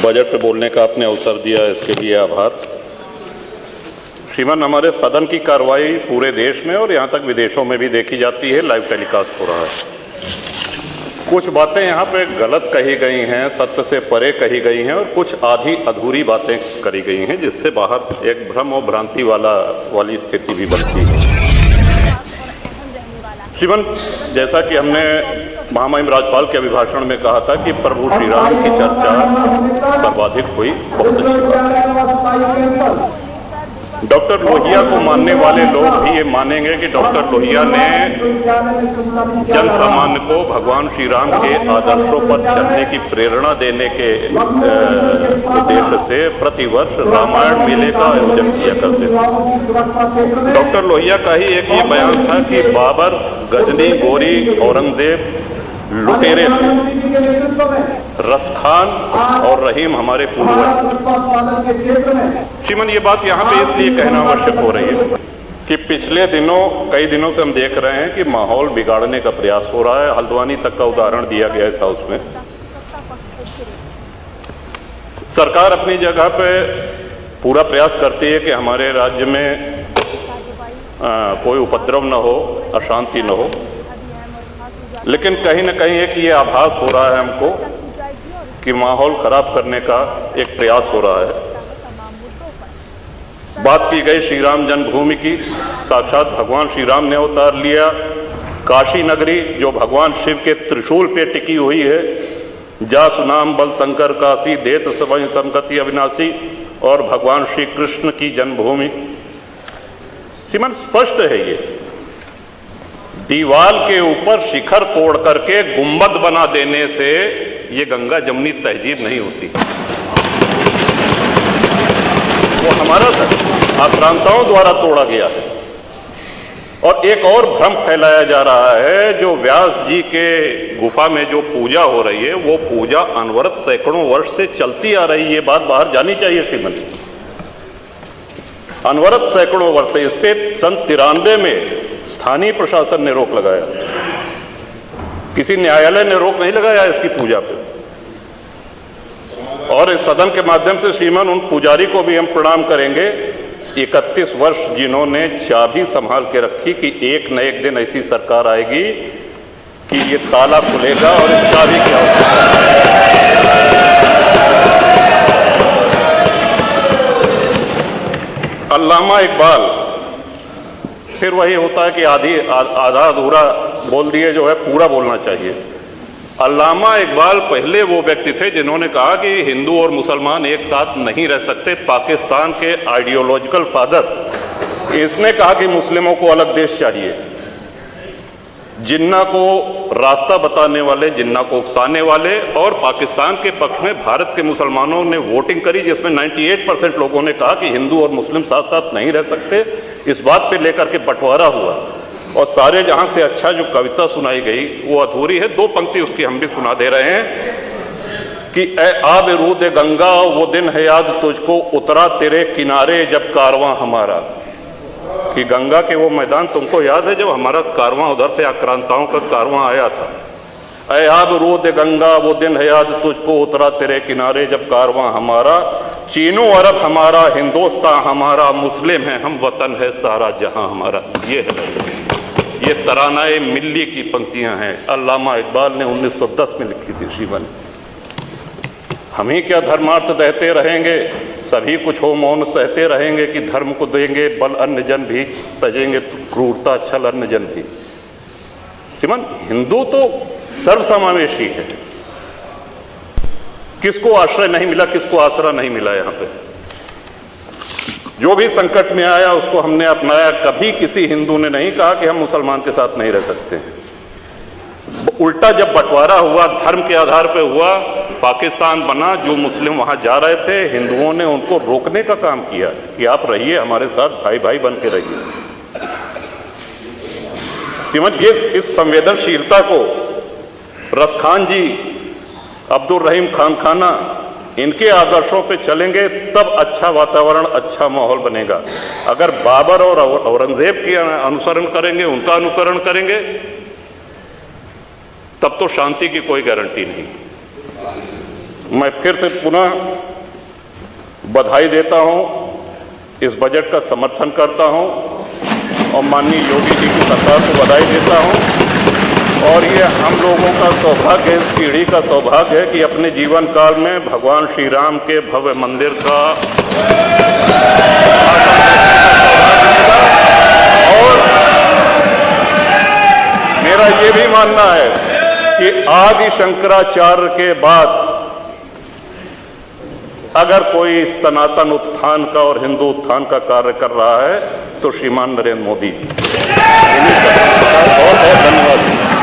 Budget पे बोलने का आपने अवसर दिया, इसके लिए आभार। श्रीमान, हमारे सदन की कार्रवाई पूरे देश में और यहाँ तक विदेशों में भी देखी जाती है, लाइव टेलीकास्ट हो रहा है। कुछ बातें यहाँ पे गलत कही गई हैं, सत्य से परे कही गई हैं और कुछ आधी अधूरी बातें करी गई हैं, जिससे बाहर एक भ्रम और भ्रांति वाली स्थिति भी बनती है। श्रीमान, जैसा कि हमने महामहिम राज्यपाल के अभिभाषण में कहा था कि प्रभु श्री राम की चर्चा सर्वाधिक हुई, बहुत अच्छी बात है। डॉक्टर लोहिया को मानने वाले लोग भी ये मानेंगे कि डॉक्टर लोहिया ने जन सामान्य को भगवान श्री राम के आदर्शों पर चलने की प्रेरणा देने के उद्देश्य से प्रतिवर्ष रामायण मेले का आयोजन किया करते थे। डॉक्टर लोहिया का ही एक ये बयान था कि बाबर, गजनी, गोरी, औरंगजेब लुटेरे थे, रसखान और रहीम हमारे पूर्वज। श्रीमान, ये बात यहाँ पे इसलिए कहना आवश्यक हो रही है कि पिछले कई दिनों से हम देख रहे हैं कि माहौल बिगाड़ने का प्रयास हो रहा है। हल्द्वानी तक का उदाहरण दिया गया इस हाउस में। सरकार अपनी जगह पे पूरा प्रयास करती है कि हमारे राज्य में कोई उपद्रव न हो, अशांति न हो, लेकिन कहीं न कहीं एक ये आभास हो रहा है हमको कि माहौल खराब करने का एक प्रयास हो रहा है। बात की गई श्री राम जन्मभूमि की। साक्षात भगवान श्री राम ने अवतार लिया। काशी नगरी जो भगवान शिव के त्रिशूल पे टिकी हुई है, जा सुनाम बल शंकर काशी, देत सबहि संगति अविनाशी, और भगवान श्री कृष्ण की जन्मभूमि। श्रीमान, स्पष्ट है ये। दीवाल के ऊपर शिखर तोड़ करके गुंबद बना देने से ये गंगा जमुनी तहजीब नहीं होती। वो हमारा आक्रांताओं द्वारा तोड़ा गया है। और एक और भ्रम फैलाया जा रहा है, जो व्यास जी के गुफा में जो पूजा हो रही है, वो पूजा अनवरत सैकड़ों वर्ष से चलती आ रही है। ये बात बाहर जानी चाहिए श्रीमती। अनवरत सैकड़ों वर्ष से, इस पे सन 93 में स्थानीय प्रशासन ने रोक लगाया, किसी न्यायालय ने रोक नहीं लगाया इसकी पूजा पे। और इस सदन के माध्यम से श्रीमान उन पुजारी को भी हम प्रणाम करेंगे, 31 वर्ष जिन्होंने चाबी संभाल के रखी कि एक न एक दिन ऐसी सरकार आएगी कि ये ताला खुलेगा और इस चाबी की आवश्यकता है। अल्लामा इकबाल, फिर वही होता है कि आधा अधूरा बोल दिए जो है पूरा बोलना चाहिए। अल्लामा इकबाल पहले वो व्यक्ति थे जिन्होंने कहा कि हिंदू और मुसलमान एक साथ नहीं रह सकते। पाकिस्तान के आइडियोलॉजिकल फादर, इसने कहा कि मुस्लिमों को अलग देश चाहिए। जिन्ना को रास्ता बताने वाले, जिन्ना को उकसाने वाले, और पाकिस्तान के पक्ष में भारत के मुसलमानों ने वोटिंग करी, जिसमें 98% लोगों ने कहा कि हिंदू और मुस्लिम साथ साथ नहीं रह सकते। इस बात पे लेकर के बंटवारा हुआ और सारे जहां से अच्छा जो कविता सुनाई गई वो अधूरी है। 2 पंक्ति उसकी हम भी सुना दे रहे हैं कि ए आब रूद गंगा, वो दिन है याद तुझको, उतरा तेरे किनारे जब कारवां हमारा। कि गंगा के वो मैदान तुमको याद है जब हमारा कारवां उधर से आक्रांताओं का कारवां आया था। ए आब रूद गंगा, वो दिन है याद तुझको, उतरा तेरे किनारे जब कारवां हमारा। चीनो अरब हमारा, हिंदुस्तान हमारा, मुस्लिम है हम, वतन है सारा जहां हमारा। ये है, ये तरानाए मिल्ली की पंक्तियां हैं। अल्लामा इकबाल ने 1910 में लिखी थी श्रीमान। हम ही क्या धर्मार्थ देते रहेंगे, सभी कुछ हो मौन सहते रहेंगे, कि धर्म को देंगे बल अन्य जन भी, तजेंगे क्रूरता छल अन्य जन भी। श्रीमान, हिंदू तो सर्वसमावेशी है। किसको आश्रय नहीं मिला, किसको आसरा नहीं मिला। यहाँ पे जो भी संकट में आया उसको हमने अपनाया। कभी किसी हिंदू ने नहीं कहा कि हम मुसलमान के साथ नहीं रह सकते हैं। उल्टा जब बंटवारा हुआ, धर्म के आधार पे हुआ, पाकिस्तान बना, जो मुस्लिम वहां जा रहे थे, हिंदुओं ने उनको रोकने का काम किया कि आप रहिए हमारे साथ, भाई भाई बन के रहिए। इस संवेदनशीलता को रसखान जी, अब्दुल रहीम खान खाना, इनके आदर्शों पे चलेंगे तब अच्छा वातावरण, अच्छा माहौल बनेगा। अगर बाबर और औरंगजेब के अनुसरण करेंगे, उनका अनुकरण करेंगे, तब तो शांति की कोई गारंटी नहीं। मैं फिर से पुनः बधाई देता हूं, इस बजट का समर्थन करता हूं और माननीय योगी जी की सरकार को बधाई देता हूं। और ये हम लोगों का सौभाग्य, इस पीढ़ी का सौभाग्य है कि अपने जीवन काल में भगवान श्री राम के भव्य मंदिर का और मेरा ये भी मानना है कि आदि शंकराचार्य के बाद अगर कोई सनातन उत्थान का और हिंदू उत्थान का कार्य कर रहा है तो श्रीमान नरेंद्र मोदी। बहुत बहुत धन्यवाद।